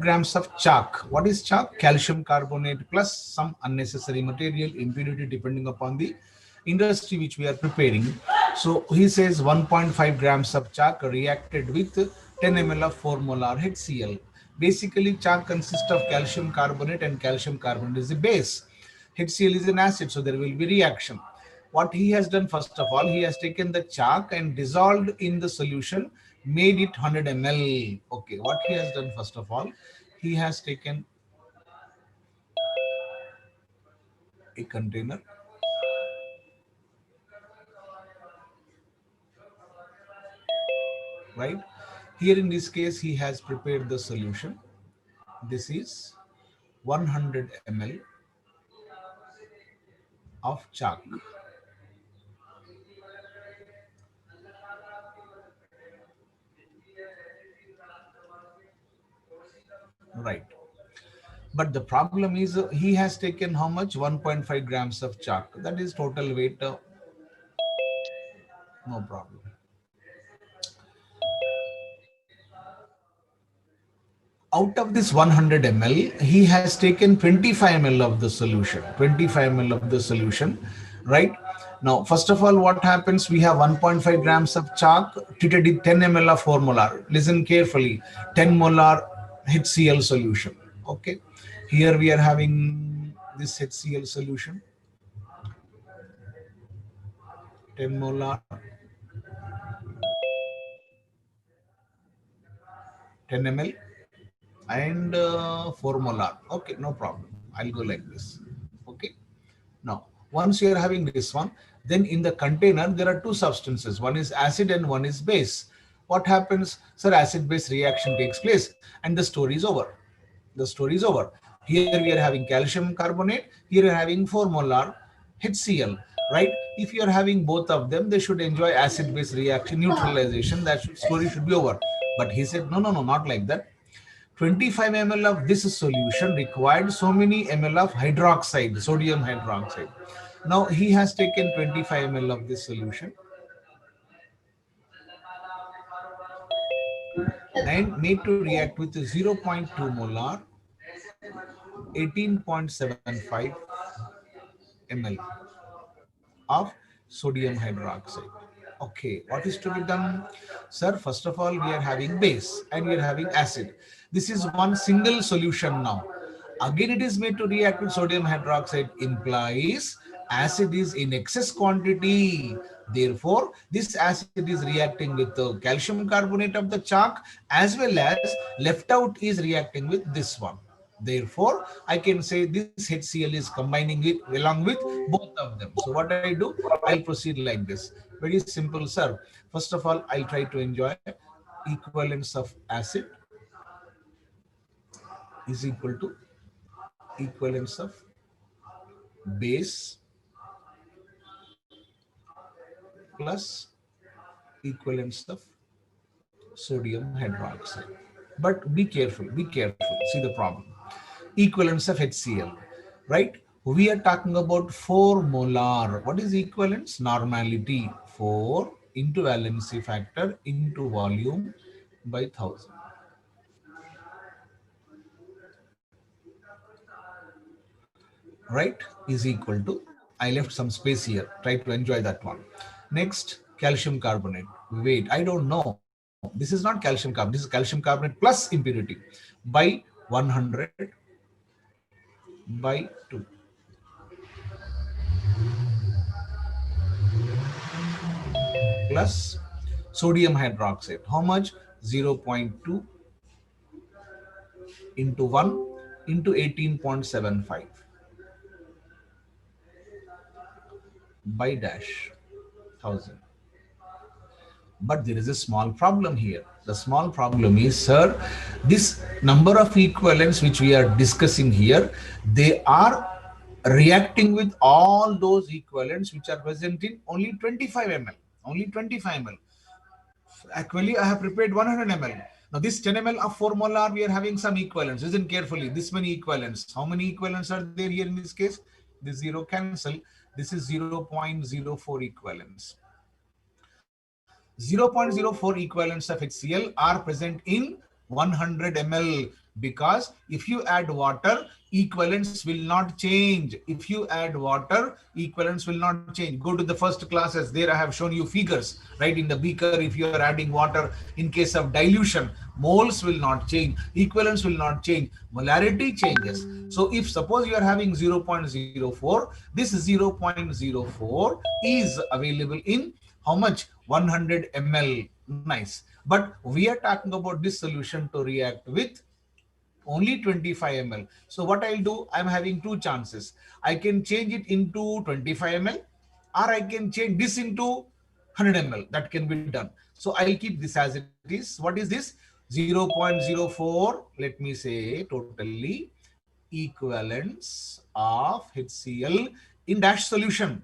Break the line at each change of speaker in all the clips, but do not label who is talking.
grams of chalk. What is chalk? Calcium carbonate plus some unnecessary material, impurity depending upon the industry which we are preparing. So he says 1.5 grams of chalk reacted with 10 ml of 4 molar HCl. Basically, chalk consists of calcium carbonate, and calcium carbonate is the base. HCl is an acid, so there will be reaction. What he has done, first of all, he has taken the chalk and dissolved in the solution, made it 100 ml. Okay, what he has done, first of all, he has taken a container, right? Here in this case, he has prepared the solution. This is 100 ml of chalk, right? But the problem is he has taken how much? 1.5 grams of chalk. That is total weight. No problem. Out of this 100 ml, he has taken 25 ml of the solution. 25 ml of the solution, right? Now, first of all, what happens? We have 1.5 grams of chalk treated in 10 ml of 4 molar. Listen carefully. 10 molar HCl solution. Okay. Here we are having this HCl solution. 10 molar, 10 ml, and 4 molar. Okay, no problem. I'll go like this. Okay. Now, once you are having this one, then in the container, there are two substances. One is acid and one is base. What happens? Sir, acid-base reaction takes place and the story is over. The story is over. Here we are having calcium carbonate. Here we are having 4 molar HCl, right? If you are having both of them, they should enjoy acid-base reaction, neutralization. Story should be over. But he said, no, no, no, not like that. 25 ml of this solution required so many ml of hydroxide, sodium hydroxide. Now he has taken 25 ml of this solution and made to react with 0.2 molar 18.75 ml of sodium hydroxide. Okay, what is to be done? Sir, first of all, we are having base and we are having acid. This is one single solution now. Again, it is made to react with sodium hydroxide, implies acid is in excess quantity. Therefore, this acid is reacting with the calcium carbonate of the chalk, as well as left out is reacting with this one. Therefore, I can say this HCl is combining with along with both of them. So what I do, I'll proceed like this. Very simple, sir. First of all, I'll try to enjoy equivalence of acid is equal to equivalence of base plus equivalence of sodium hydroxide. But be careful, be careful. See the problem. Equivalence of HCl, right? We are talking about 4 molar. What is equivalence? Normality. 4 into valency factor into volume by 1000. Right? Is equal to, I left some space here. Try to enjoy that one. Next, calcium carbonate. Wait, I don't know. This is not calcium carbonate. This is calcium carbonate plus impurity by 100 by 2 plus sodium hydroxide. How much? 0.2 into 1 into 18.75 by dash 1000. But there is a small problem here. The small problem is, sir, this number of equivalents which we are discussing here, they are reacting with all those equivalents which are present in only 25 ml. Only 25 ml. Actually, I have prepared 100 ml. Now, this 10 ml of 4 molar, we are having some equivalents. Listen carefully. This many equivalents. How many equivalents are there here in this case? This 0 cancel. This is 0.04 equivalents. 0.04 equivalents of HCl are present in 100 ml. Because if you add water, equivalents will not change. If you add water, equivalents will not change. Go to the first classes. There I have shown you figures, right? In the beaker, if you are adding water, in case of dilution, moles will not change, equivalents will not change, molarity changes. So if suppose you are having 0.04, this 0.04 is available in how much? 100 ml. Nice. But we are talking about this solution to react with only 25 ml. So what I'll do, I'm having two chances. I can change it into 25 ml, or I can change this into 100 ml. That can be done. So I'll keep this as it is. What is this? 0.04, let me say totally, equivalents of HCl in dash solution.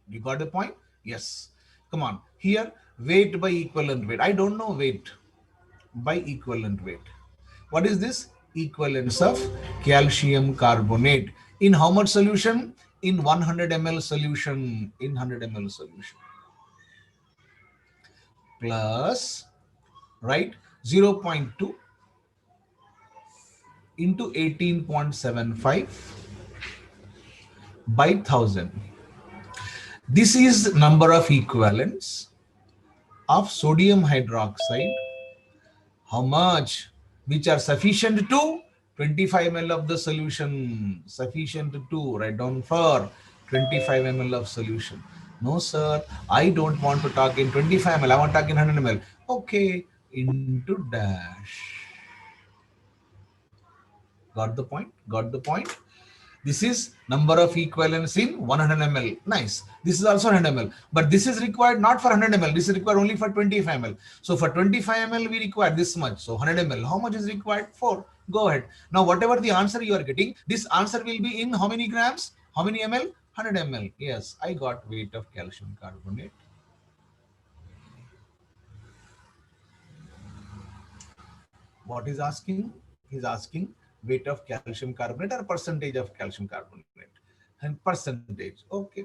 You got the point? Yes. Come on. Here, weight by equivalent weight. I don't know weight by equivalent weight. What is this? Equivalence of calcium carbonate. In how much solution? In 100 ml solution. In 100 ml solution. Plus, right, 0.2 into 18.75 by 1000. This is number of equivalents of sodium hydroxide. How much? Which are sufficient to 25 ml of the solution. Sufficient to, write down for 25 ml of solution. No, sir, I don't want to talk in 25 ml. I want to talk in 100 ml. Okay, into dash. Got the point? Got the point? This is number of equivalents in 100 ml. Nice. This is also 100 ml. But this is required not for 100 ml. This is required only for 25 ml. So for 25 ml, we require this much. So 100 ml. How much is required? 4. Go ahead. Now, whatever the answer you are getting, this answer will be in how many grams? How many ml? 100 ml. Yes, I got weight of calcium carbonate. What is asking? He's asking weight of calcium carbonate or percentage of calcium carbonate. And percentage. Okay.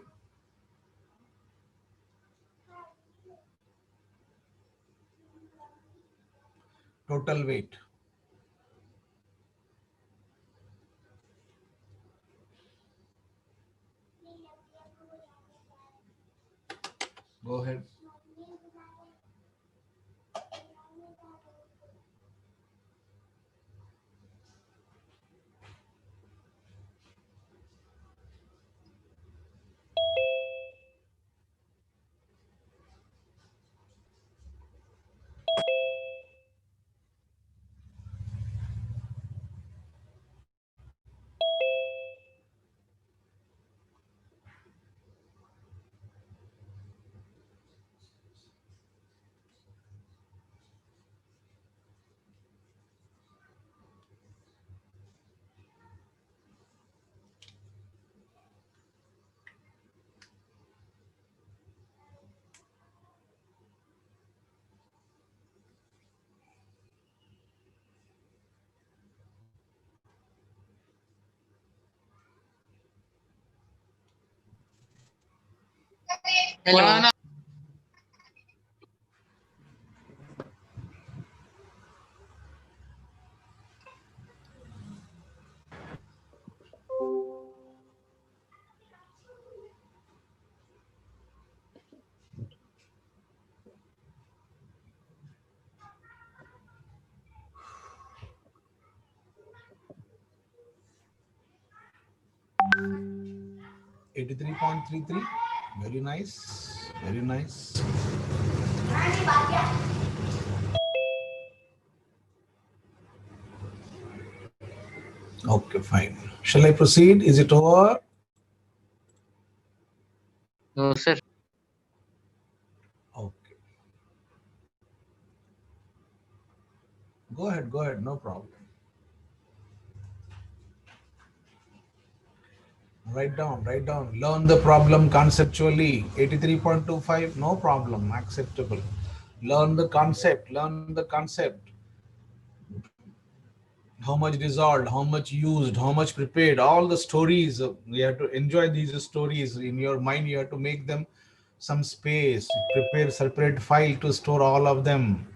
Total weight. Go ahead.
Hello.
83.33. Very nice. Very nice. Okay, fine. Shall I proceed? Is it over?
No, sir.
Okay. Go ahead, go ahead. No problem. Write down, write down. Learn the problem conceptually. 83.25, no problem. Acceptable. Learn the concept, learn the concept. How much dissolved, how much used, how much prepared, all the stories. You have to enjoy these stories in your mind. You have to make them some space, prepare separate file to store all of them.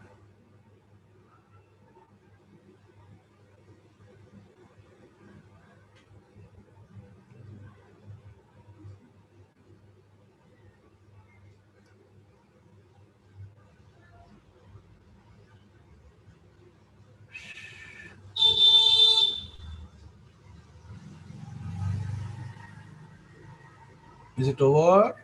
Is it over?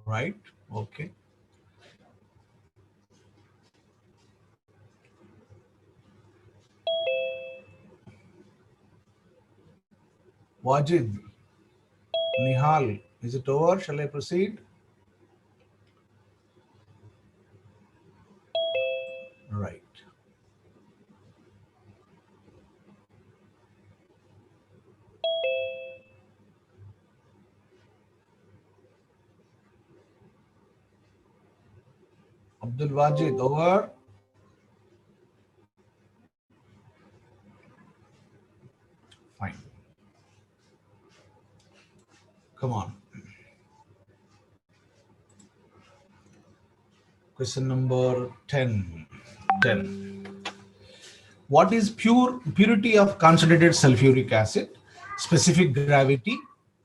Right. Okay. Wajid, Nihal, is it over? Shall I proceed? Right. Abdul Wajid, over. Fine. Come on. Question number 10. 10. What is purity of concentrated sulfuric acid? Specific gravity,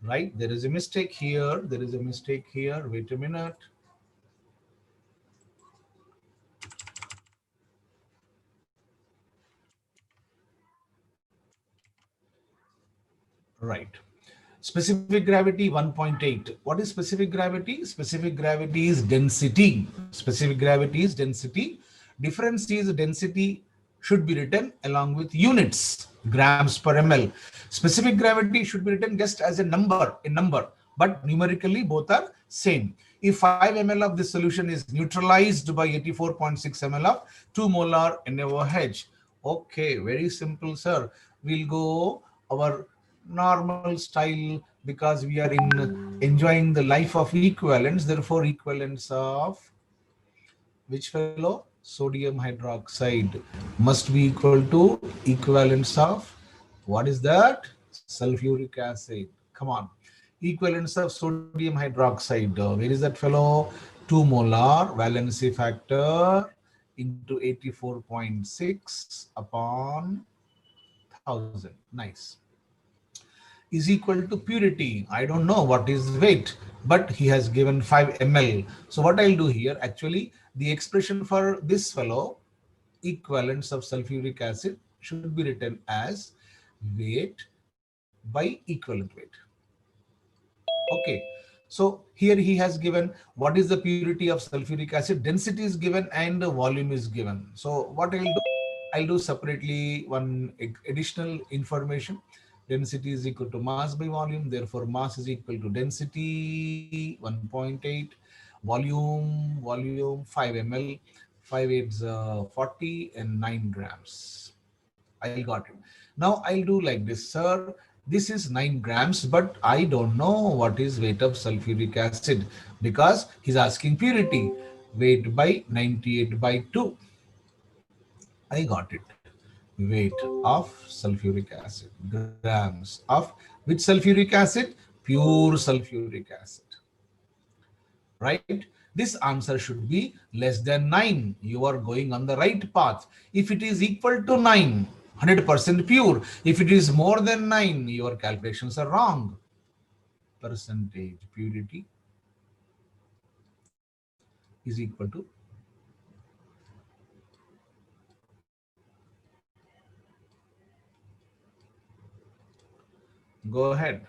right? There is a mistake here. There is a mistake here. Wait a minute. Right. Specific gravity 1.8. What is specific gravity? Specific gravity is density. Specific gravity is density. Difference is density should be written along with units, grams per ml. Specific gravity should be written just as a number, but numerically both are same. If 5 ml of this solution is neutralized by 84.6 ml of 2 molar NaOH. Okay, very simple, sir. We'll go our normal style because we are in enjoying the life of equivalents. Therefore, equivalents of which fellow? Sodium hydroxide must be equal to equivalents of what is that? Sulfuric acid. Come on. Equivalents of sodium hydroxide. Where is that fellow? 2 molar valency factor into 84.6 upon 1000. Nice. Is equal to purity. I don't know what is weight, but he has given 5 ml. So what I'll do here, actually, the expression for this fellow, equivalents of sulfuric acid, should be written as weight by equivalent weight. Okay. So here he has given what is the purity of sulfuric acid, density is given and the volume is given. So what I'll do separately one additional information. Density is equal to mass by volume. Therefore, mass is equal to density 1.8, volume 5 ml, 5 8s 40 and 9 grams. I got it. Now I'll do like this, sir. This is 9 grams, but I don't know what is weight of sulfuric acid because he's asking purity. Weight by 98 by 2. I got it. Weight of sulfuric acid. Grams of which sulfuric acid? Pure sulfuric acid. Right? This answer should be less than 9. You are going on the right path. If it is equal to 9, 100% pure. If it is more than 9, your calculations are wrong. Percentage purity is equal to go ahead.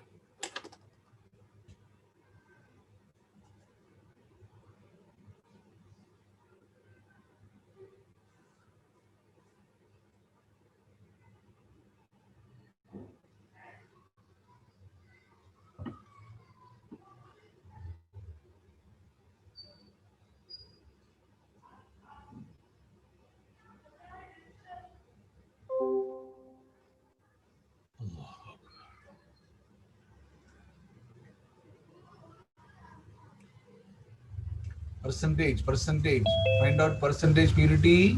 Percentage. Find out percentage purity.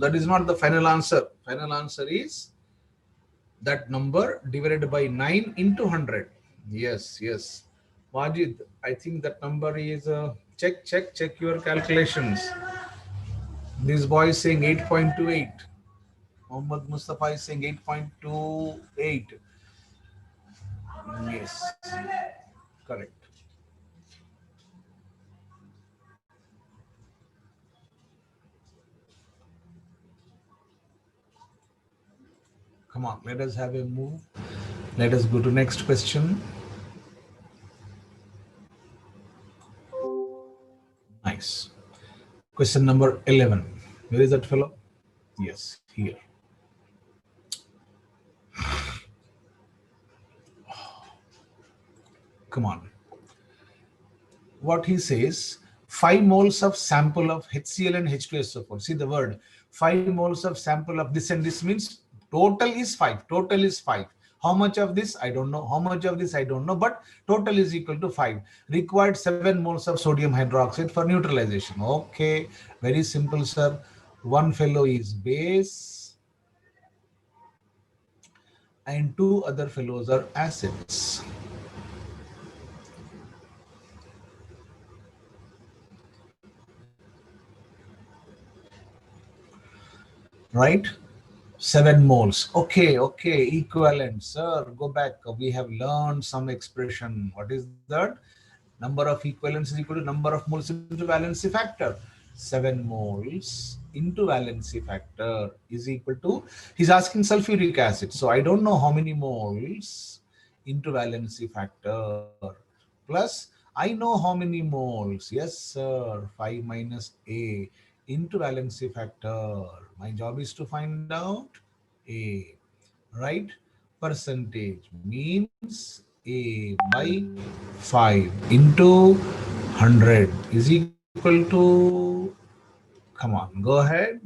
that is not the final answer. Final answer is that number divided by 9 into 100. Yes, yes. Majid, I think that number is check your calculations. This boy is saying 8.28. Muhammad Mustafa is saying 8.28. Yes, correct. Come on, let us have a move. Let us go to next question. Nice. Question number 11. Where is that fellow? Yes, here. Come on. What he says, 5 moles of sample of HCl and H2SO4. See the word, 5 moles of sample of this, and this means total is 5. Total is 5. How much of this? I don't know. How much of this? I don't know. But total is equal to 5. Required 7 moles of sodium hydroxide for neutralization. Okay. Very simple, sir. One fellow is base and 2 other fellows are acids. Right? 7 moles. Okay, okay. Equivalent, sir. Go back. We have learned some expression. What is that? Number of equivalents is equal to number of moles into valency factor. 7 moles into valency factor is equal to, he's asking sulfuric acid. So I don't know how many moles into valency factor. Plus, I know how many moles. Yes, sir. 5 minus A into valency factor. My job is to find out A, right? Percentage means A by 5 into 100 is equal to, come on, go ahead.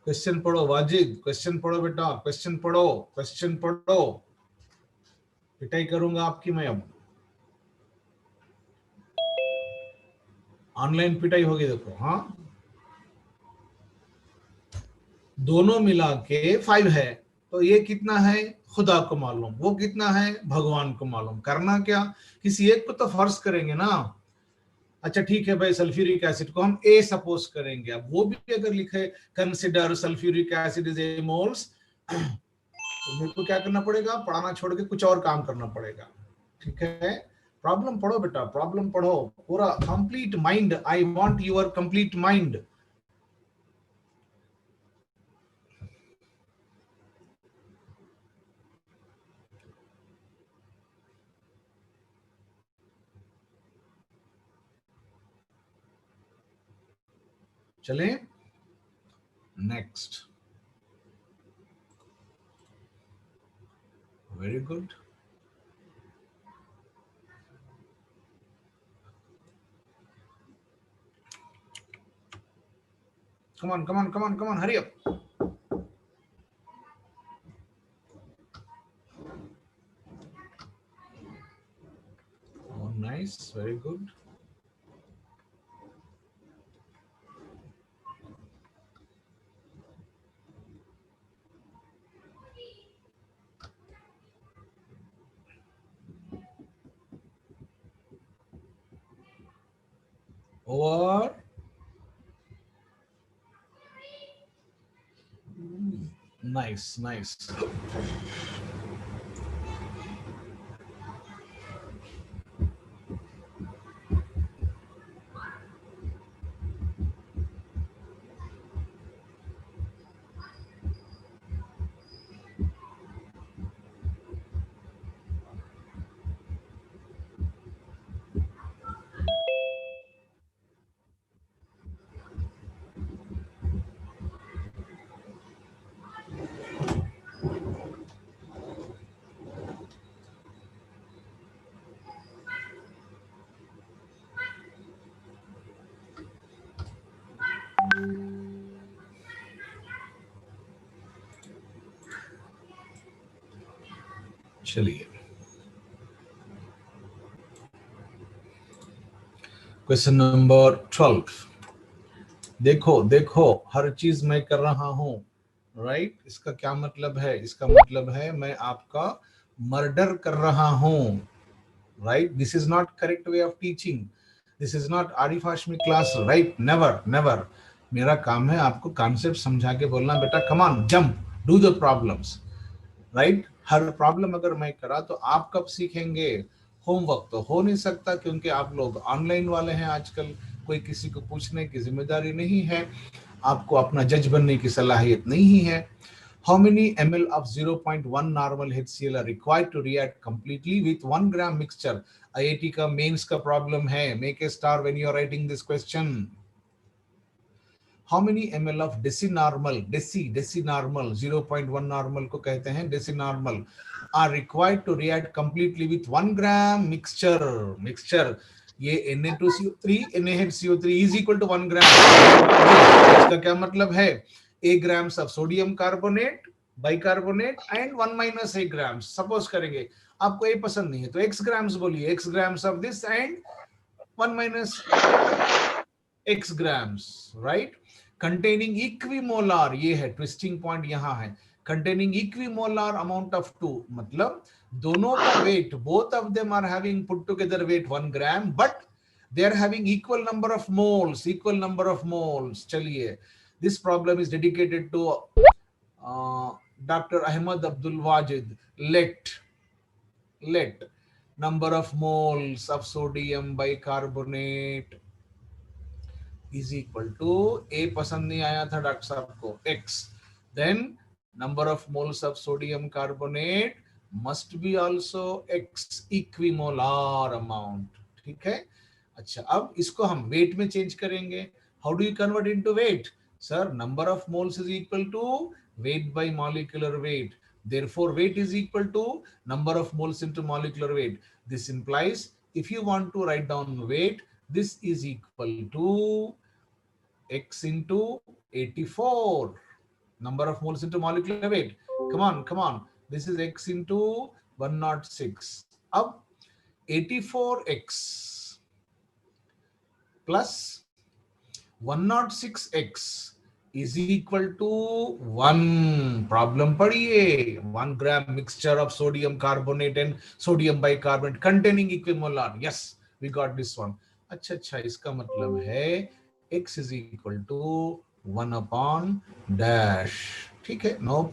Question पढ़ो Wajid, question पढ़ो बेटा, question पढ़ो, question पढ़ो. पिटाई करूंगा आपकी मैं अब. ऑनलाइन पिटाई होगी देखो. हाँ, दोनों मिला के 5 है, तो ये कितना है खुदा को मालूम, वो कितना है भगवान को मालूम. करना क्या, किसी एक को तो फर्ज करेंगे ना. अच्छा ठीक है भाई, सल्फ्यूरिक एसिड को हम ए सपोज करेंगे. अब वो भी अगर लिखे consider sulphuric acid is a moles, तो मेरे को क्या करना पड़ेगा, पढ़ाना छोड़ के कुछ और काम करना पड़ेगा. ठीक है, प्रॉब्लम पढ़ो बेटा, प्रॉब्लम पढ़ो पूरा complete mind. I want your complete mind. चले next. Very good. come on, come on, come on, come on, hurry up. Oh, nice, very good. Over. Nice, nice. चलिए क्वेश्चन नंबर 12। देखो देखो, हर चीज मैं कर रहा हूं, राइट। इसका क्या मतलब है? इसका मतलब है मैं आपका मर्डर कर रहा हूं, right. This is not correct way of teaching, this is not Arif Hashmi class, right. Never never. मेरा काम है आपको कॉन्सेप्ट समझा के बोलना, बेटा come on jump, do the problems, right. Her problem अगर मैं करा तो आप कब सीखेंगे? होमवर्क तो हो नहीं सकता क्योंकि आप लोग ऑनलाइन वाले हैं आजकल, कोई किसी को पूछने की जिम्मेदारी नहीं है, आपको अपना जज बनने की सलाहियत नहीं है। How many ml of 0.1 normal HCl are required to react completely with 1 gram mixture? IIT का मेंस का प्रॉब्लम है, make a star when you are writing this question. How many ml of decinormal, decinormal 0.1 normal को कहते हैं decinormal, are required to react completely with 1 gram mixture? ये Na2CO3 NaHCO3 is equal to 1 gram. इसका क्या मतलब है? A grams of sodium carbonate, bicarbonate and 1 minus A grams. Suppose करेंगे आपको A पसंद नहीं है तो X grams बोलिए, X grams of this and 1 minus X grams, right? Containing equimolar, ये है ट्विस्टिंग पॉइंट यहाँ है, containing equimolar amount of 2, मतलब दोनों का weight, both of them are having put together weight 1 gram, but they are having equal number of moles, चलिए, this problem is dedicated to Dr. Ahmad Abdul Wajid. Let number of moles of sodium bicarbonate is equal to, A पसंद नहीं आया था doctor साहब को, X, then number of moles of sodium carbonate must be also X, equimolar amount, ठीक है। अच्छा, अब इसको हम weight में चेंज करेंगे। How do you convert into weight? Sir, number of moles is equal to weight by molecular weight. Therefore, weight is equal to number of moles into molecular weight. This implies if you want to write down weight, this is equal to X into 84, number of moles into molecular weight. Come on. This is X into 106. अब 84X plus 106X is equal to 1. Problem पढ़िए, 1 gram mixture of sodium carbonate and sodium bicarbonate containing equimolar. Yes, we got this one. अच्छा, इसका मतलब है X is equal to 1 upon dash. ठीक है, no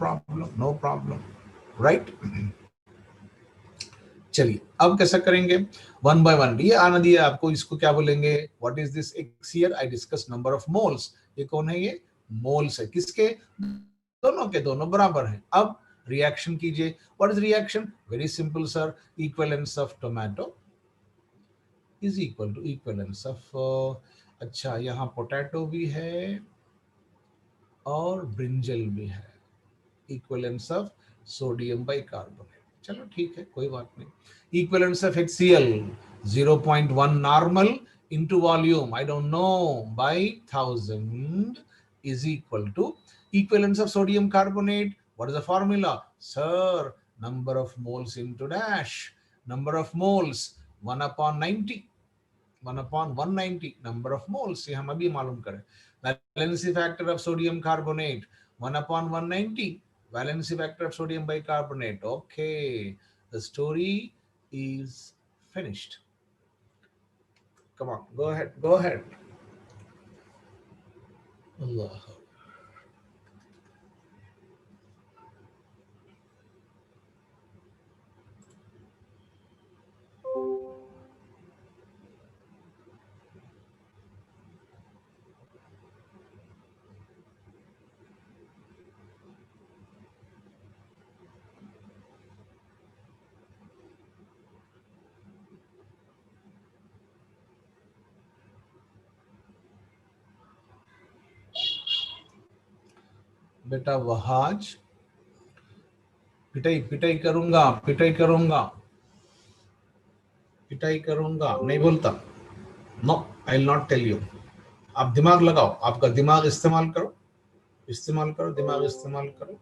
problem, right? चलिए अब कैसा करेंगे, 1 by 1, ये आना दिया आपको, इसको क्या बोलेंगे, what is this X here? I discuss number of moles. ये कौन है? ये मोल्स है, किसके? दोनों के, दोनों बराबर हैं। अब रिएक्शन कीजिए, what is reaction? Very simple sir, equivalence of tomato is equal to equivalence of, अच्छा यहाँ पोटैटो भी है और ब्रिंजल भी है, इक्विवेलेंस ऑफ सोडियम बाइकार्बोनेट। चलो ठीक है, कोई बात नहीं। Equivalence of HCl 0.1 normal into volume, I don't know, by 1000 is equal to equivalence of sodium carbonate. What is the formula? Sir, number of moles into dash, number of moles 1 upon 90, 1 upon 190, number of moles, ये हम अभी मालूम करें। Valency factor of sodium carbonate 1 upon 190, valency factor of sodium bicarbonate. Okay, the story is finished. Come on, go ahead. Allah. बेटा वहाज, पिटाई करूंगा, नहीं बोलता, no, I will not tell you. आप दिमाग लगाओ, आपका दिमाग इस्तेमाल करो, दिमाग इस्तेमाल करो।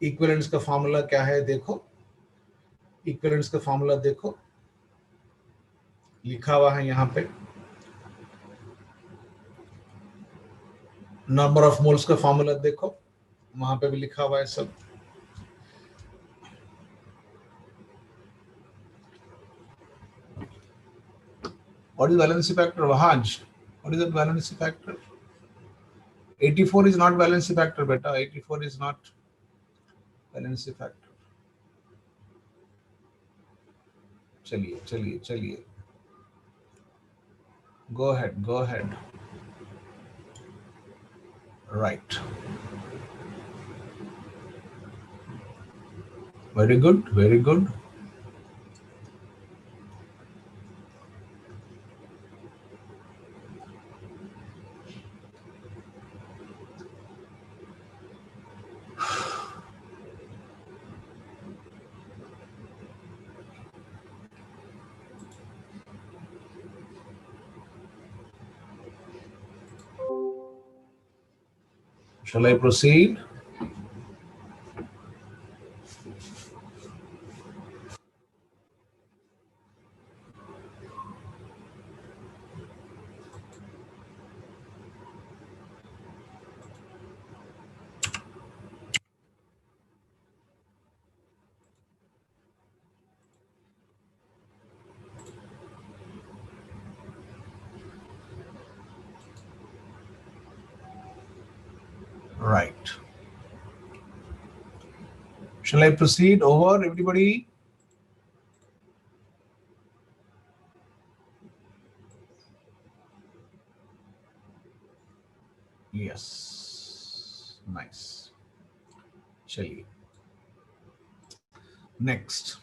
इक्विवेलेंस का फॉर्मूला क्या है देखो, इक्विवेलेंस का फॉर्मूला देखो, लिखा हुआ है यहाँ पे। नंबर ऑफ मोल्स का फॉर्मूला देखो, वहां पे भी लिखा हुआ है सब। What is valency factor, Vahaj? What is that valency factor? 84 is not valency factor, beta. 84 is not valency factor. चलिए चलिए चलिए, go ahead, go ahead. Right. Very good, very good. Shall I proceed? Right. Shall I proceed over, everybody? Yes. Nice. चलिए next.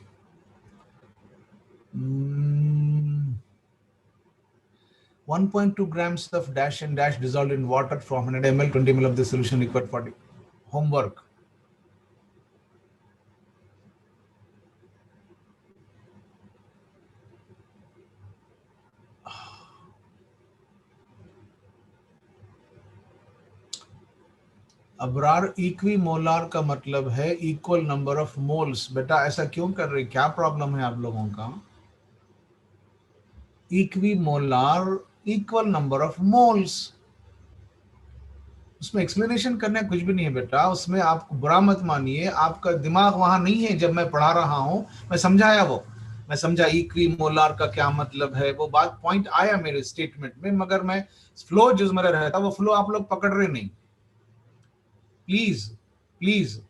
1.2 grams of dash and dash dissolved in water from 100 ml, 20 ml of the solution required for homework. Abrar इक्विमोलार का मतलब है equal number of moles. बेटा ऐसा क्यों कर रहे, क्या प्रॉब्लम है आप लोगों का? इक्विमोलार इक्वल नंबर ऑफ मोल्स, उसमें एक्सप्लेनेशन करने कुछ भी नहीं है बेटा। उसमें आप बुरा मत मानिए, आपका दिमाग वहां नहीं है। जब मैं पढ़ा रहा हूं मैं समझाया, वो मैं समझा इक्विमोलार का क्या मतलब है, वो बात पॉइंट आया मेरे स्टेटमेंट में, मगर मैं फ्लो जो मेरा रहता वो फ्लो आप लोग पकड़ रहे नहीं। Please please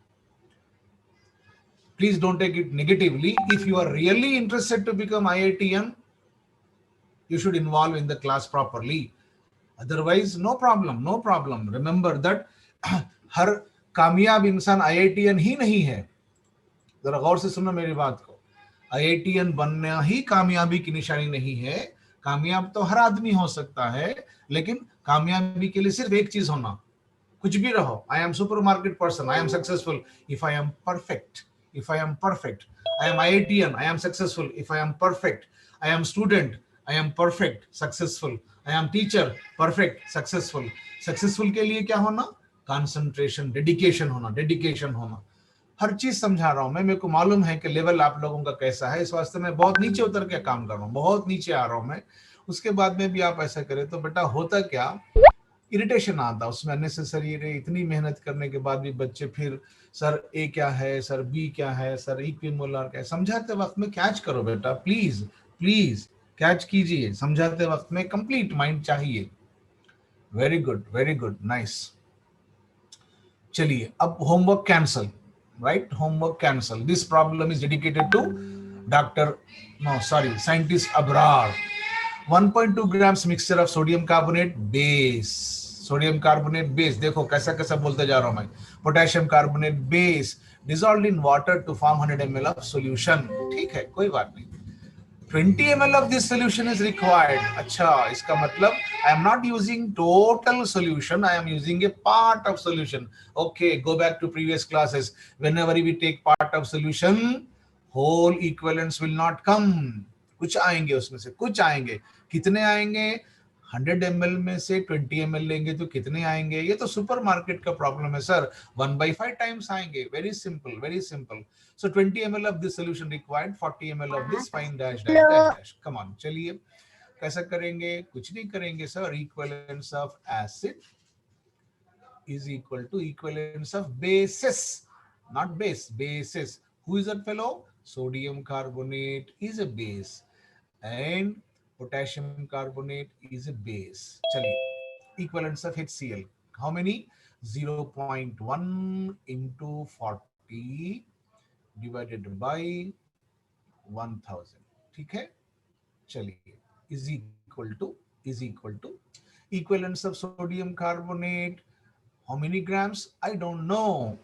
please don't take it negatively. If you are really interested to become IITian, you should involve in the class properly. Otherwise, no problem, no problem. Remember that हर कामयाब इंसान IITian ही नहीं है। जरा गौर से सुनो मेरी बात को। IITian बनना ही कामयाबी की निशानी नहीं है। कामयाब तो हर आदमी हो सकता है, लेकिन कामयाबी के लिए सिर्फ एक चीज होना, कुछ भी रहो। I am supermarket person, I am successful if I am perfect. If I am perfect, I am IITian, I am successful if I am perfect. I am student, I am perfect, successful. I am teacher, perfect, successful. Successful के लिए क्या होना? Concentration, dedication होना, dedication होना। हर चीज समझा रहा हूं मैं, मेरे को मालूम है कि लेवल आप लोगों का कैसा है, इस वास्ते मैं बहुत नीचे उतर के काम कर रहा हूँ, बहुत नीचे आ रहा हूं मैं। उसके बाद में भी आप ऐसा करें तो बेटा होता क्या, इरिटेशन आता उसमें अननेसेसरी। इतनी मेहनत करने के बाद भी बच्चे फिर सर ए क्या है, सर बी क्या है, सर इक्विमोलार क्या है। समझाते वक्त में कैच करो बेटा, प्लीज प्लीज कैच कीजिए। समझाते वक्त में कंप्लीट माइंड चाहिए। Very good, nice. चलिए अब homework cancel, right? Homework cancel. This problem is dedicated to doctor, no sorry, scientist Abrar. 1.2 grams mixture of sodium carbonate base, sodium carbonate base. देखो कैसा कैसा बोलते जा रहा हूं मैं। Potassium carbonate base dissolved in water to form 100 ml of solution. ठीक है, कोई बात नहीं। 20 ml of this solution is required. अच्छा, इसका मतलब I am not using total solution, I am using a part of solution. Okay, go back to previous classes. Whenever we take part of solution, whole equivalents will not come. कुछ आएंगे उसमें से, कुछ आएंगे। कितने आएंगे? 100 ml में से 20 ml लेंगे तो कितने आएंगे? ये तो सुपरमार्केट का प्रॉब्लम है सर। 1/5 टाइम्स आएंगे। Very simple, very simple. So 20 ml of this solution required, 40 ml of this, fine dash dash dash dash. Come on, चलिए कैसा करेंगे? कुछ नहीं करेंगे sir. Equivalence of acid is equal to equivalence of bases, not base, bases. Who is that fellow? Sodium carbonate is a base and potassium carbonate is a base. Chaliye, equivalence of HCl. How many? 0.1 into 40 divided by 1000. ठीक है, चलिए, is equal to equivalence of sodium carbonate. How many grams? I don't know,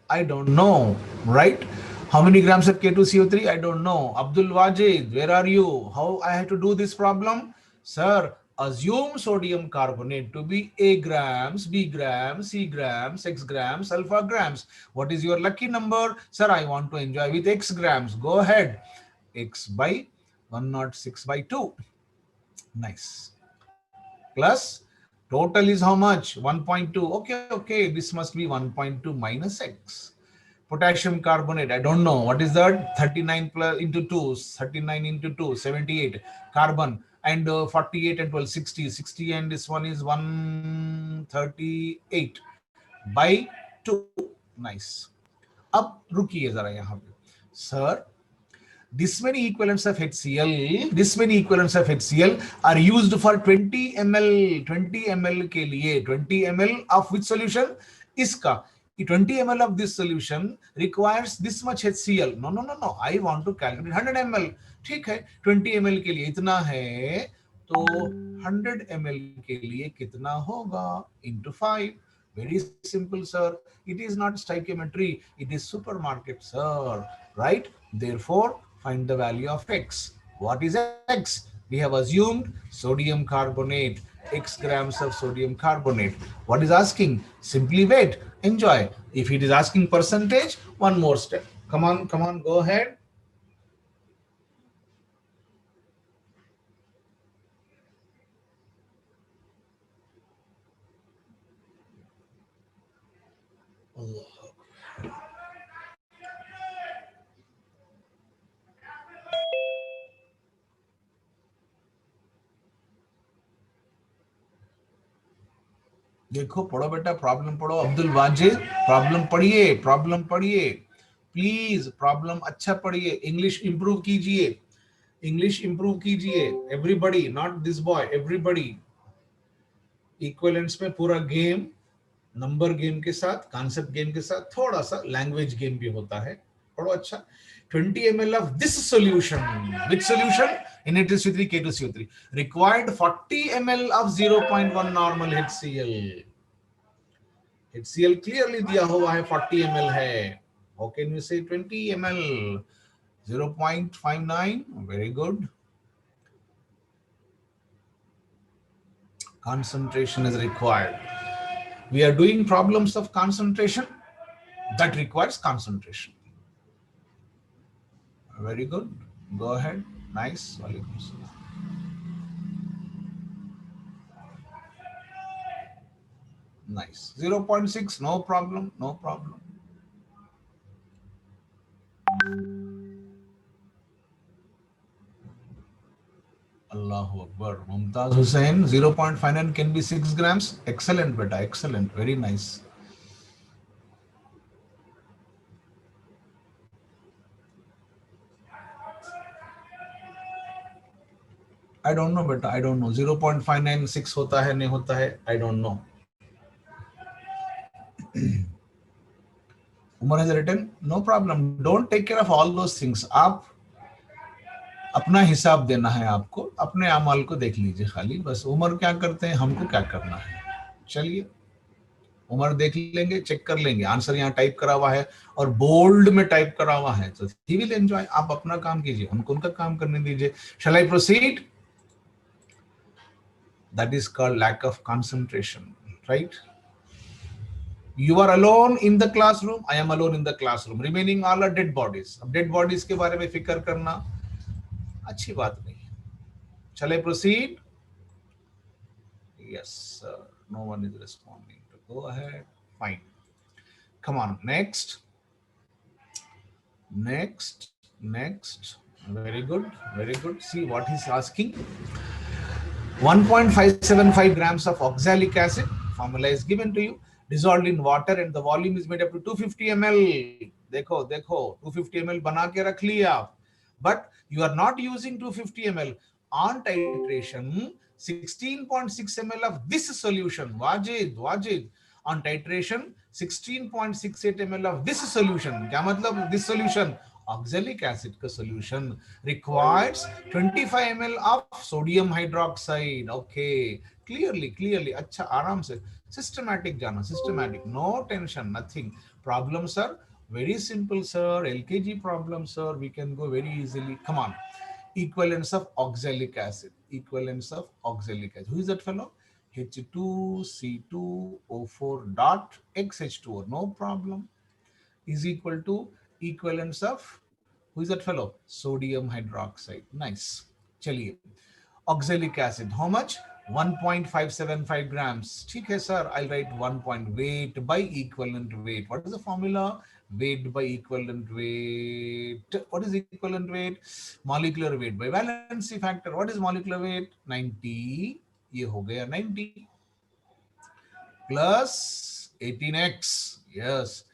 right? How many grams of K2CO3? I don't know. Abdul Wajid, where are you? How I have to do this problem? Sir, assume sodium carbonate to be A grams, B grams, C grams, X grams, alpha grams. What is your lucky number? Sir, I want to enjoy with X grams. Go ahead. X by 106/2. Nice. Plus total is how much? 1.2. Okay, this must be 1.2 minus X. Potassium carbonate, I don't know. What is that? 39 plus into 2, 39 into 2, 78. Carbon and 48 and 12, 60. 60 and this one is 138 by 2. Nice. अब रुकिए जरा यहाँ पे. Sir, this many equivalents of HCl are used for 20 ml. 20 ml के लिए 20 ml of which solution? इसका. 20 ml of this solution requires this much HCl. No. I want to calculate 100 ml. ठीक है, 20 ml के लिए इतना है, तो 100 ml के लिए कितना होगा? Into 5. Very simple, sir. It is not stoichiometry. It is supermarket, sir. Right? Therefore, find the value of X. What is X? We have assumed sodium carbonate, X grams of sodium carbonate. What is asking? Simply wait, enjoy. If it is asking percentage, one more step. Come on, go ahead. Allah. देखो, पढ़ो बेटा, problem पढ़ो. Abdul Wajid, problem पढ़िए please. Problem अच्छा पढ़िए. English improve कीजिए. Everybody, not this boy, everybody. Equivalence में पूरा गेम, नंबर गेम के साथ, कॉन्सेप्ट गेम के साथ, थोड़ा सा लैंग्वेज गेम भी होता है. पढ़ो अच्छा. 20 ml of this solution. Which solution? Na2CO3, K2CO3. Required 40 ml of 0.1 normal HCl. HCl clearly दिया हुआ है 40 ml है. How can you say 20 ml? 0.59. Very good. Concentration is required. We are doing problems of concentration that requires concentration. Very good. Go ahead. Nice. Nice. 0.6. No problem. Allahu Akbar. Mumtaz Hussain, 0.59 can be 6 grams. Excellent, beta. Excellent. Very nice. I don't know, beta. I don't know. 0.59 6 होता है, नहीं होता है. I don't know. Umar has written, no problem. Don't take care of all those things. आप अपना हिसाब देना है, आपको अपने अमाल को देख लीजिए खाली. बस उमर क्या करते हैं, हमको क्या करना है. चलिए, उमर देख लेंगे, चेक कर लेंगे. आंसर यहाँ टाइप करा हुआ है और बोल्ड में टाइप करा हुआ है, तो ही विल एंजॉय. आप अपना काम कीजिए, उनको उनका काम करने दीजिए. Shall I proceed? That is called lack of concentration, right? You are alone in the classroom. I am alone in the classroom. Remaining all are dead bodies. अब dead bodies के बारे में फिक्र करना अच्छी बात नहीं है. Shall I proceed? Yes, sir. No one is responding. To go ahead. Fine. Come on. Next. Next. Next. Very good. Very good. See what he's asking. 1.575 grams of oxalic acid. Formula is given to you. Dissolved in water and the volume is made up to 250 ml. देखो देखो 250 ml बना के रख लिया आप. But you are not using 250 ml. On titration, 16.6 ml of this solution. Wajid. On titration, 16.68 ml of this solution. क्या मतलब this solution? Oxalic acid का solution requires 25 ml of sodium hydroxide. Okay, clearly. अच्छा आराम से systematic जाना, systematic. No tension, nothing. Problem, sir? Very simple, sir. LKG problem, sir. We can go very easily. Come on. Equivalence of oxalic acid. Equivalence of oxalic acid. Who is that fellow? H2C2O4 dot XH2O. No problem. Is equal to equivalence of, who is that fellow? Sodium hydroxide. Nice. Chaliye. Oxalic acid. How much? 1.575 grams. ठीक है sir. I'll write 1 point. Weight by equivalent weight. What is the formula? Weight by equivalent weight. What is equivalent weight? Molecular weight by valency factor. What is molecular weight? 90. ये हो गया 90 plus 18x. Yes.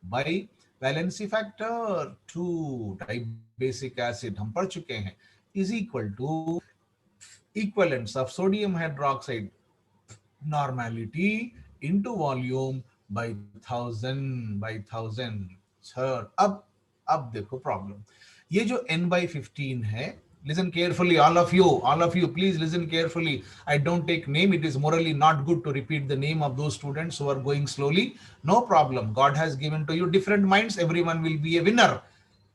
By valency factor 2. Dibasic acid हम पढ़ चुके हैं. Is equal to equivalence of sodium hydroxide normality into volume by 1000. Sir, अब देखो problem. ये जो n/15 है, listen carefully, all of you, please listen carefully. I don't take name. It is morally not good to repeat the name of those students who are going slowly. No problem. God has given to you different minds. Everyone will be a winner,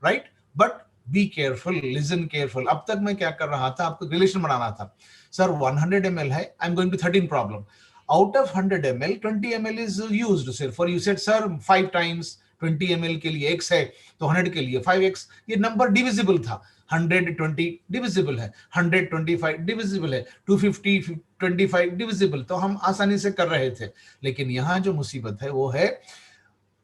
right? But be careful, listen careful. अब तक मैं क्या कर रहा था, आपको relation बनाना था. Sir, 100 ml है. I'm going to 13 problem. Out of 100 ml, 20 ml is used. Sir, for you said, sir, 5 times 20 ml के लिए x है, तो 100 के लिए 5x. ये नंबर डिविजिबल था. 120 डिविजिबल है, 125 डिविजिबल है, 250 25 डिविजिबल. तो हम आसानी से कर रहे थे. लेकिन यहाँ जो मुसीबत है वो है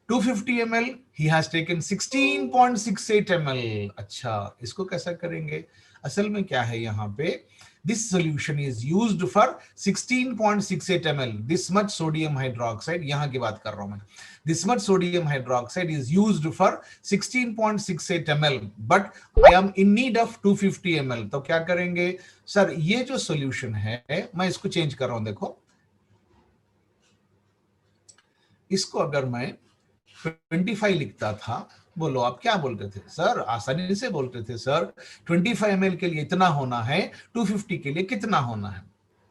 250 ml, he has taken 16.68 ml. अच्छा, इसको कैसा करेंगे? असल में क्या है यहाँ पे? This solution is used for 16.68 ml. This much sodium hydroxide, यहाँ की बात कर रहा हूँ मैं. This much sodium hydroxide is used for 16.68 ml. But I am in need of 250 ml. तो क्या करेंगे? सर, ये जो solution है, मैं इसको change कर रहा हूँ. देखो, इसको अगर मैं 25 लिखता था, बोलो आप क्या बोलते थे? सर आसानी से बोलते थे, सर 25 ml के लिए इतना होना है, 250 के लिए कितना होना है,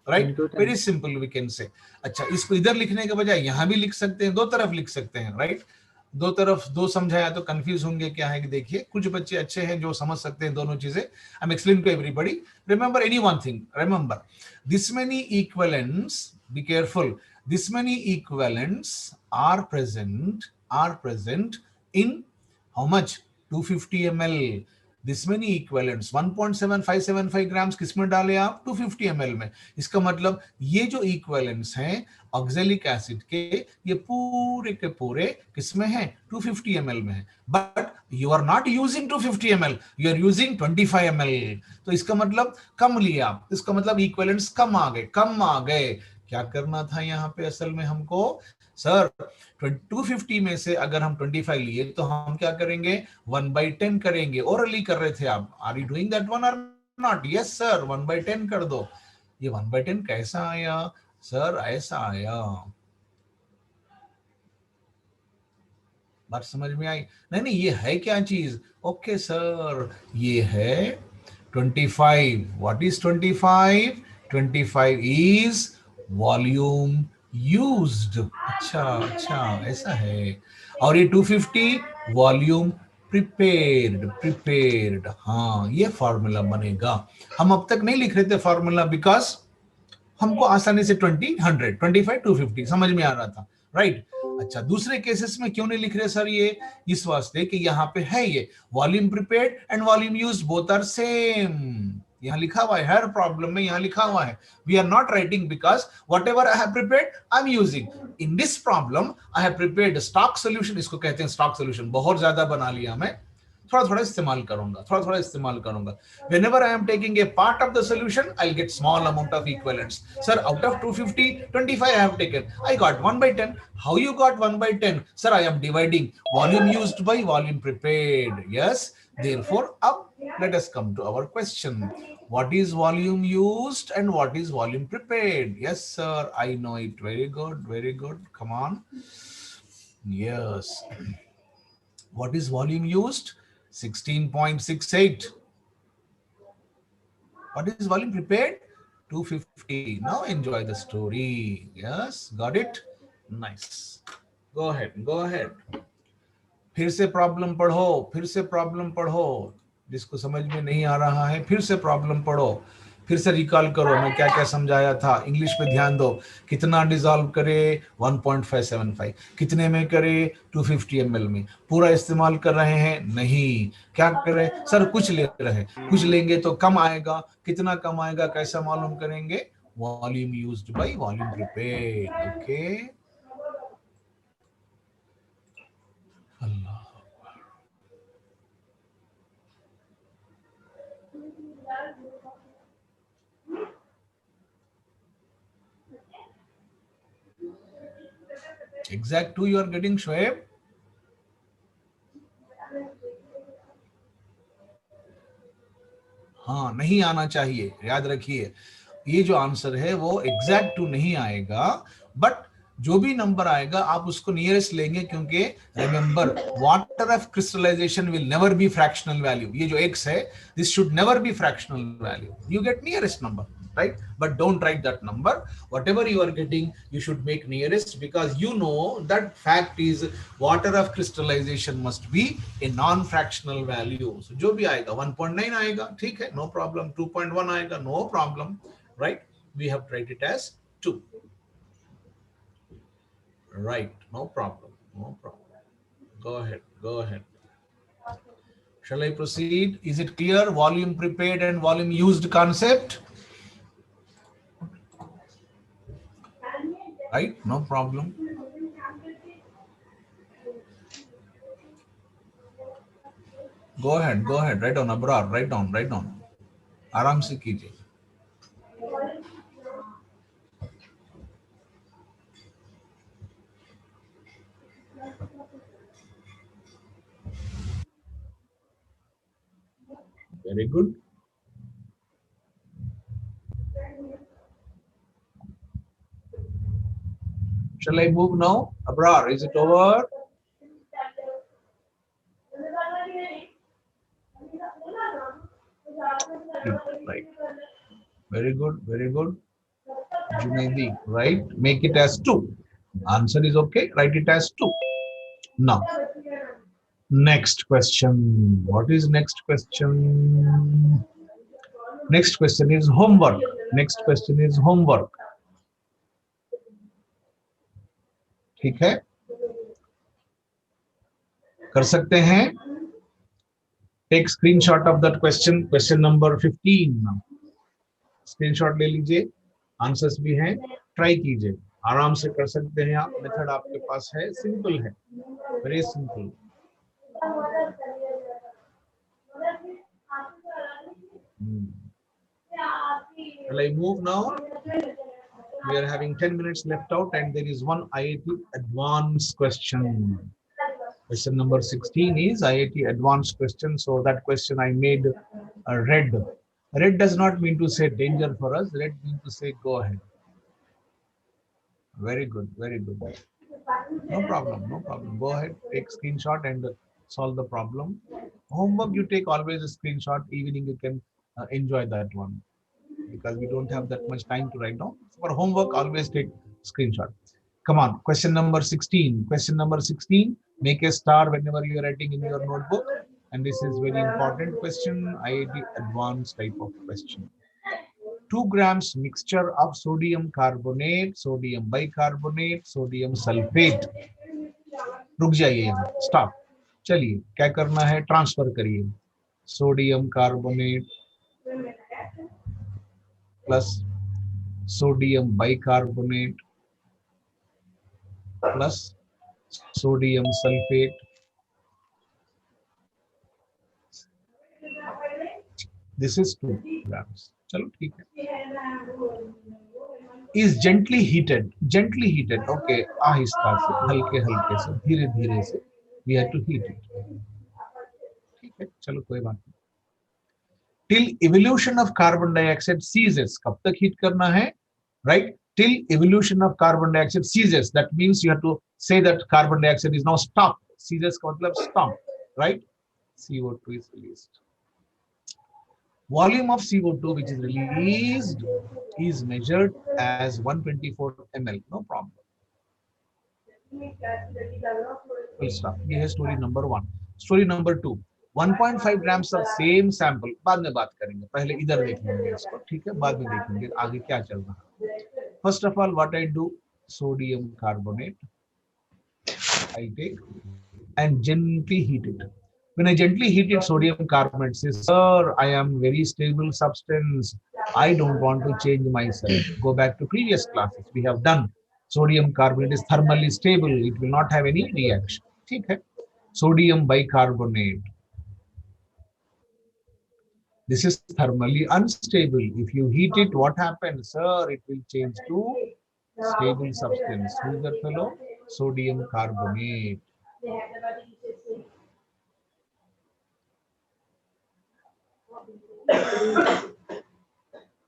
right? Very simple we can say. अच्छा, इसको इधर लिखने के बजाय यहां भी लिख सकते हैं, दो तरफ लिख सकते हैं, राइट? दो तरफ दो समझाया तो कंफ्यूज होंगे. क्या है कि देखिए, कुछ बच्चे अच्छे हैं जो समझ सकते हैं दोनों चीजें. I am explain to everybody. Remember any one thing, remember this many equivalents, be careful, this many equivalents are present in how much? 250 ml. this many equivalents 1.7575 grams किस में डाले आप? 250 ml में. इसका मतलब ये जो equivalents हैं ऑक्सैलिक एसिड के, ये पूरे के पूरे किस में हैं? 250 ml में है. But you are not using 250 ml, you are using 25 ml. तो इसका मतलब कम लिया आप, इसका मतलब इक्विवेलेंट्स कम आ गए. क्या करना था यहाँ पे असल में हमको? सर 250 में से अगर हम 25 लिए तो हम क्या करेंगे? 1/10 करेंगे. ओरली कर रहे थे आप. Are you doing that one or not? Yes sir, 1/10 कर दो. ये 1/10 कैसा आया? सर ऐसा आया. बात समझ में आई? नहीं, ये है क्या चीज? ओके सर, ये है 25. What is 25? 25 is volume used. अच्छा, ऐसा है. और ये 250 वॉल्यूम प्रिपेयर्ड. हाँ, ये फॉर्मूला बनेगा. हम अब तक नहीं लिख रहे थे फॉर्मूला, बिकॉज हमको आसानी से 20, 100, 25, 250 समझ में आ रहा था, राइट? अच्छा, दूसरे केसेस में क्यों नहीं लिख रहे सर? ये इस वास्ते कि यहाँ पे है ये volume prepared and volume used both are same. यहाँ लिखा हुआ है, हर प्रॉब्लम में यहाँ लिखा हुआ है. We are not writing because whatever I have prepared, I'm using. In this problem, I have prepared a stock solution. इसको कहते हैं stock solution. बहुत ज्यादा बना लिया मैं. थोड़ा थोड़ा इस्तेमाल करूंगा. Whenever I am taking a part of the solution, I'll get small amount of equivalents. Sir, out of 250, 25 I have taken. I got 1/10. How you got 1/10? Sir, I am dividing volume used by volume prepared. Yes. Therefore, up, let us come to our question. What is volume used and what is volume prepared? Yes, sir, I know it. Very good, very good. Come on. Yes. What is volume used? 16.68. What is volume prepared? 250. Now enjoy the story. Yes, got it? Nice. Go ahead. फिर से problem पढ़ो. जिसको समझ में नहीं आ रहा है फिर से प्रॉब्लम पढ़ो, फिर से रिकॉल करो मैं क्या क्या समझाया था. इंग्लिश पे ध्यान दो. कितना डिसॉल्व करे? 1.575. कितने में करे? 250 ml में. पूरा इस्तेमाल कर रहे हैं? नहीं. क्या करें सर? कुछ ले रहे हैं. कुछ लेंगे तो कम आएगा. कितना कम आएगा कैसा मालूम करेंगे? Volume used by volume prepared. Okay, Allah. Exact 2 you are getting, Shoaib? हाँ, नहीं आना चाहिए. याद रखिए, ये जो आंसर है वो एग्जैक्ट 2 नहीं आएगा, बट जो भी नंबर आएगा आप उसको नियरेस्ट लेंगे, क्योंकि remember water of crystallization will never be fractional value. ये जो x है, this should never be fractional value. You get nearest number, right? But don't write that number. Whatever you are getting, you should make nearest, because you know that fact is water of crystallization must be a non-fractional value. So जो भी आएगा 1.9 आएगा, ठीक है, no problem. 2.1 आएगा, no problem, right? We have to write it as 2. Right, no problem. Go ahead. Shall I proceed? Is it clear? Volume prepared and volume used concept? Right, no problem. Go ahead. Write down, Abrar. Write down. आराम से कीजिए. Very good. Shall I move now? Abrar, is it over? Right. Very good. Junaidi, right? Make it as 2. Answer is okay. Write it as 2. Now, next question. What is next question? Next question is homework. ठीक है, कर सकते हैं. Take screenshot of that question number 15. Screenshot ले लीजिए. Answers भी हैं, try कीजिए. आराम से कर सकते हैं आप. मेथड आपके पास है, सिंपल है, very simple. Shall I move now? We are having 10 minutes left out, and there is one IIT advanced question. Question number 16 is IIT advanced question. So that question I made red. Red does not mean to say danger for us. Red means to say go ahead. Very good. No problem. Go ahead, take screenshot and solve the problem. Homework, you take always a screenshot. Evening you can enjoy that one, because we don't have that much time to write down. For homework, always take screenshot. Come on, question number 16. Make a star whenever you are writing in your notebook. And this is very important question, IIT advanced type of question. 2 grams mixture of sodium carbonate, sodium bicarbonate, sodium sulfate. रुक जाइए यहाँ, stop. चलिए, क्या करना है? Transfer करिए. Sodium carbonate plus sodium bicarbonate plus sodium sulfate this is 2 grams चलो ठीक है is gently heated okay आहिस्ता से हल्के हल्के से धीरे धीरे से we have to heat it ठीक है चलो कोई बात नहीं till evolution of carbon dioxide ceases कब तक हीट करना है right till evolution of carbon dioxide ceases that means you have to say that carbon dioxide is now stopped ceases का मतलब stop right CO2 is released volume of CO2 which is released is measured as 124 ml no problem full stop ये है story number 1 story number 2 1.5 grams of same sample बाद में बात करेंगे पहले इधर देख लेंगे इसको ठीक है बाद में देखेंगे आगे क्या चल रहा है first of all what I do sodium carbonate I take and gently heat it when I gently heat it sodium carbonate says sir I am very stable substance I don't want to change myself go back to previous classes we have done sodium carbonate is thermally stable it will not have any reaction ठीक है sodium bicarbonate this is thermally unstable if you heat it what happens sir it will change to stable substance who is that fellow sodium carbonate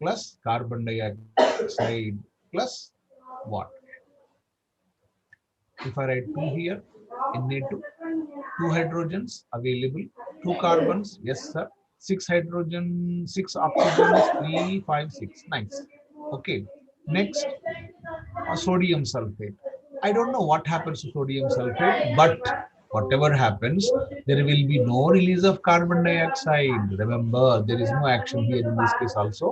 plus carbon dioxide plus what if I write 2 here Na2 2 hydrogens available 2 carbons yes sir 6 hydrogen 6 oxygens 3 5 6 nice okay next sodium sulfate I don't know what happens to sodium sulfate but whatever happens there will be no release of carbon dioxide remember there is no action here in this case also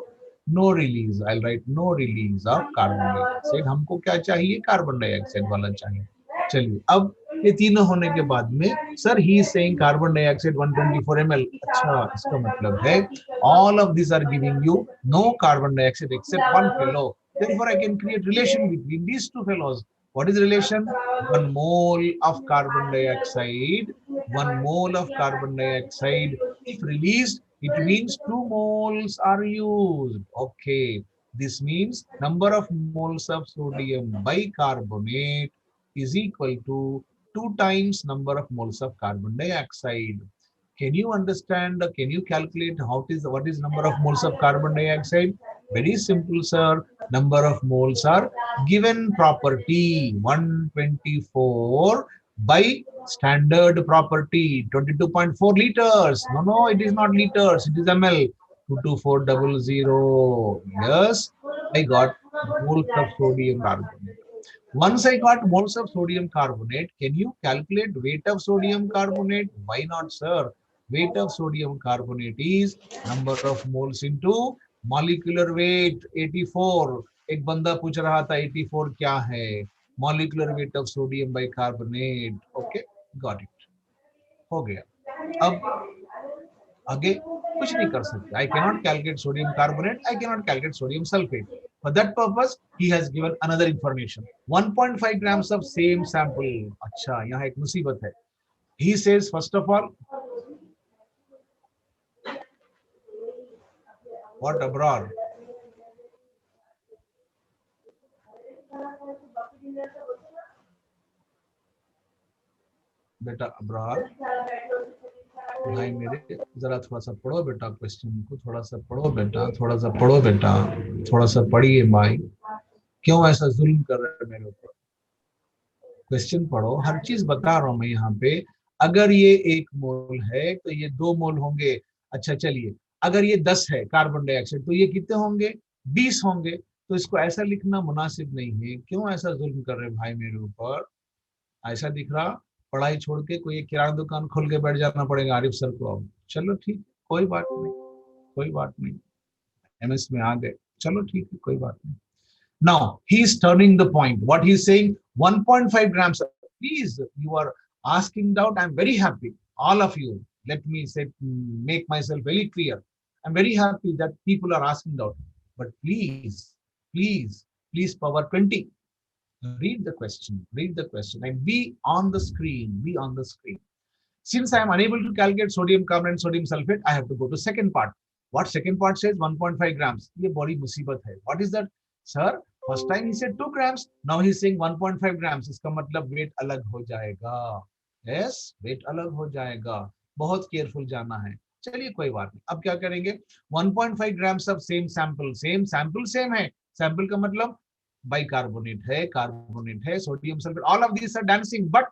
no release I'll write no release of carbon dioxide हमको क्या चाहिए carbon dioxide वाला चाहिए चलिए अब ये तीनों होने के बाद में sir he is saying carbon dioxide 124 ml अच्छा इसका मतलब है all of these are giving you no carbon dioxide except one fellow therefore I can create relation between these two fellows what is relation 1 mole of carbon dioxide 1 mole of carbon dioxide if released it means 2 moles are used okay this means number of moles of sodium bicarbonate is equal to 2 times number of moles of carbon dioxide. Can you understand? Can you calculate what is number of moles of carbon dioxide? Very simple, sir. Number of moles are given property 124 by standard property 22.4 liters. No, it is not liters. It is ml. 22400. Yes, I got moles of sodium carbonate. Once I got moles of sodium carbonate, can you calculate weight of sodium carbonate? Why not, sir? Weight of sodium carbonate is number of moles into molecular weight 84. एक बंदा पूछ रहा था 84 क्या है? Molecular weight of sodium bicarbonate. Okay, got it. हो गया. अब आगे कुछ नहीं कर सकते. I cannot calculate sodium carbonate. I cannot calculate sodium sulfate. For that purpose, he has given another information. 1.5 grams of same sample. अच्छा, यहाँ एक मुसीबत है. He says, first of all, what abroad? बेटा अब्रार भाई मेरे जरा थोड़ा सा पढ़ो बेटा क्वेश्चन को थोड़ा सा पढ़ो बेटा थोड़ा सा पढ़ो बेटा थोड़ा सा पढ़िए भाई क्यों ऐसा जुल्म कर रहे हैं मेरे ऊपर क्वेश्चन पढ़ो हर चीज बता रहा हूं मैं यहाँ पे अगर ये 1 मोल है तो ये 2 मोल होंगे अच्छा चलिए अगर ये 10 है कार्बन डाइऑक्साइड तो ये कितने होंगे 20 होंगे तो इसको ऐसा लिखना मुनासिब नहीं है क्यों ऐसा जुल्म कर रहे भाई मेरे ऊपर ऐसा दिख रहा पढ़ाई छोड़ के कोई किराना दुकान खोल के बैठ जाना पड़ेगा आरिफ सर को अब चलो ठीक कोई बात नहीं एमएस में आ गए चलो ठीक है कोई बात नहीं now he is turning the point what he is saying 1.5 grams please you are asking doubt I'm very happy all of you let me say make myself very clear I'm very happy that people are asking doubt but please power 20. Read the question and be on the screen. Since I am unable to calculate sodium carbonate and sodium sulfate, I have to go to second part. What second part says? 1.5 grams. ये बड़ी मुसीबत है. What is that? Sir, first time he said 2 grams. Now he is saying 1.5 grams. इसका मतलब weight अलग हो जाएगा. Yes, weight अलग हो जाएगा. बहुत careful जाना है. चलिए कोई बात नहीं. अब क्या करेंगे? 1.5 grams of same sample same है. Sample का मतलब bicarbonate है, carbonate है, sodium sulfate. All of these are dancing, but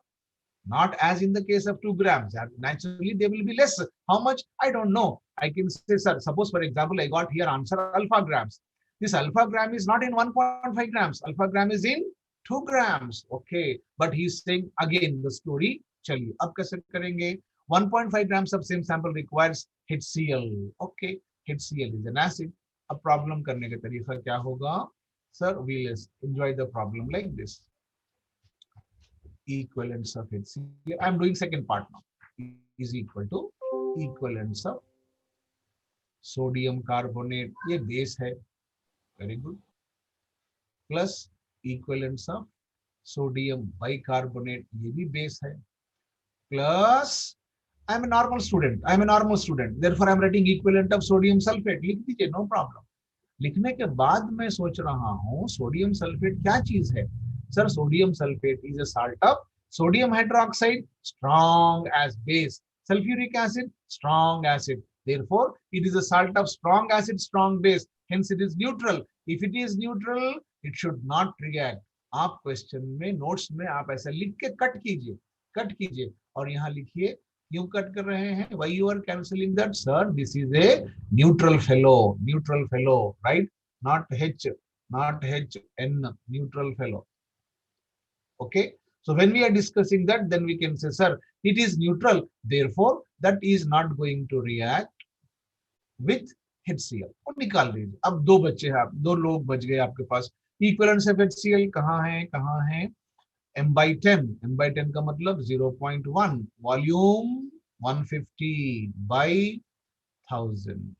not as in the case of 2 grams. Naturally, they will be less. How much? I don't know. I can say, sir, suppose for example, I got here answer alpha grams. This alpha gram is not in 1.5 grams. Alpha gram is in 2 grams. Okay. But he's saying again the story. चलिए अब कैसे करेंगे? 1.5 grams of same sample requires HCl. Okay. HCl is an acid. अब problem करने का तरीका क्या होगा? Sir, we'll enjoy the problem like this. Equivalence of HCl. I am doing second part now. Is equal to equivalence of sodium carbonate. ये base है. Very good. Plus equivalence of sodium bicarbonate. ये भी base है. Plus I am a normal student. Therefore I am writing equivalent of sodium sulfate. लिख दीजिए, no problem. लिखने के बाद मैं सोच रहा हूँ सोडियम सल्फेट क्या चीज है? Sir, sodium sulfate is a salt of sodium hydroxide, strong as base. Sulfuric acid, strong acid. Therefore, it is a salt of strong acid, strong base. Hence, it is neutral. If it is neutral, it should not react. आप question में notes में आप ऐसा लिख के cut कीजिए और यहाँ लिखिए क्यों कट कर रहे हैं? Why you are cancelling that? Sir, this is a neutral fellow, right? Not N, neutral fellow. Okay, so when we are discussing that, then we can say, sir, it is neutral, therefore that is not going to react with HCl. और निकाल दीजिए. अब दो बच्चे हैं, आप दो लोग बच गए आपके पास. इक्विवेलेंस ऑफ HCl कहाँ है? m/10 का मतलब 0.1, volume 150/1000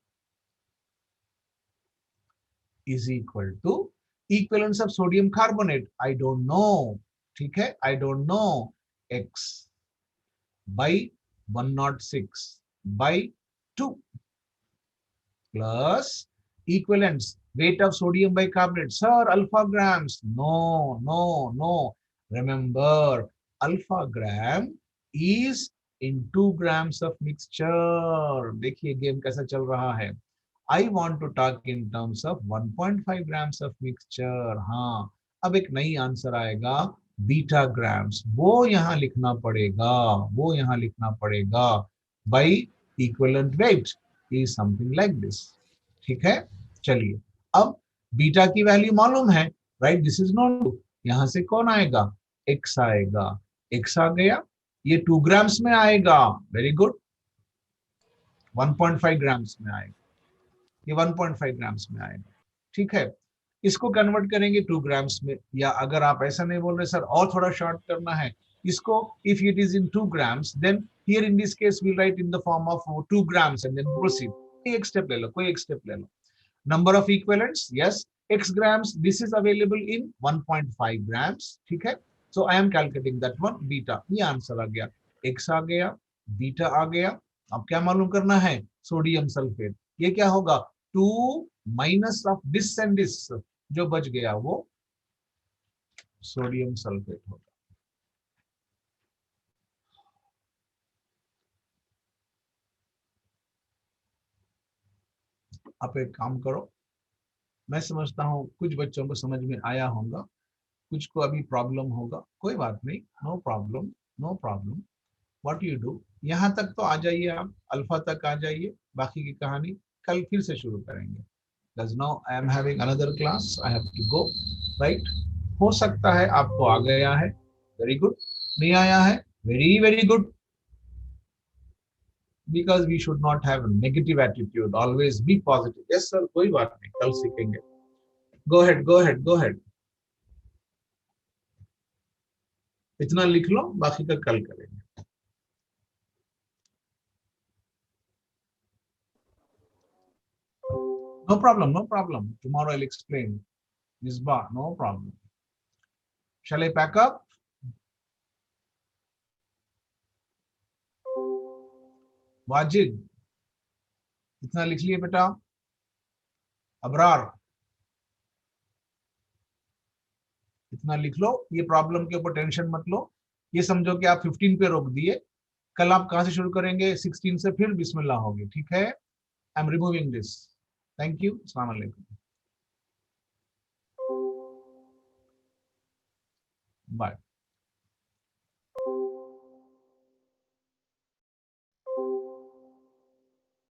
is equal to equivalence of sodium carbonate. I don't know. ठीक है, I don't know. X by 106/2 plus equivalence weight of sodium bicarbonate. Sir, alpha grams. No. Remember, alpha gram is in 2 grams of mixture. देखिए game कैसा चल रहा है. I want to talk in terms of 1.5 grams of mixture. हाँ, अब एक नई answer आएगा बीटा ग्राम्स. वो यहाँ लिखना पड़ेगा. By equivalent weight is something like this. ठीक है, चलिए अब बीटा की वैल्यू मालूम है, राइट? This is known. यहाँ से कौन आएगा? X आएगा. X आ गया. ये 2 ग्राम्स में आएगा. Very good. 1.5 ग्राम्स में आएगा. ये 1.5 ग्राम्स में आएगा. ठीक है, इसको कन्वर्ट करेंगे 2 ग्राम्स में. या अगर आप ऐसा नहीं बोल रहे सर और थोड़ा शॉर्ट करना है इसको, if it is in 2 grams then here in this case we write in the form of 2 grams and then proceed. कोई एक स्टेप ले लो. Number of equivalents, yes, x grams. This is available in 1.5 grams. ठीक है, so I am calculating that one. बीटा, ये answer आ गया. x आ गया, बीटा आ गया. अब क्या मालूम करना है? Sodium sulphate. ये क्या होगा? 2 minus of this and this, जो बच गया वो सोडियम सल्फेट होगा. आप एक काम करो, मैं समझता हूं कुछ बच्चों को समझ में आया होगा, कुछ को अभी प्रॉब्लम होगा. कोई बात नहीं, no problem. What you do, यहाँ तक तो आ जाइए, आप अल्फा तक आ जाइए. बाकी की कहानी कल फिर से शुरू करेंगे. Because now I am having another class, I have to go, right? हो सकता है आपको आ गया है, very good. नहीं आया है, very good. Because we should not have a negative attitude, always be positive. Yes sir, कोई बात नहीं, कल सीखेंगे. Go ahead. इतना लिख लो, बाकी का कल करेंगे. No problem, no problem. Tomorrow I'll explain. Misbah, no problem. Shall I pack up? Wajid, इतना लिख लिए बेटा? अबरार, इतना लिख लो। ये प्रॉब्लम के ऊपर टेंशन मत लो। ये समझो कि आप 15 पे रोक दिए। कल आप कहां से शुरू करेंगे? 16 से, फिर बिस्मिल्लाह होगी। ठीक है? I am removing this. Thank you. अस्सलाम वालेकुम। बाय।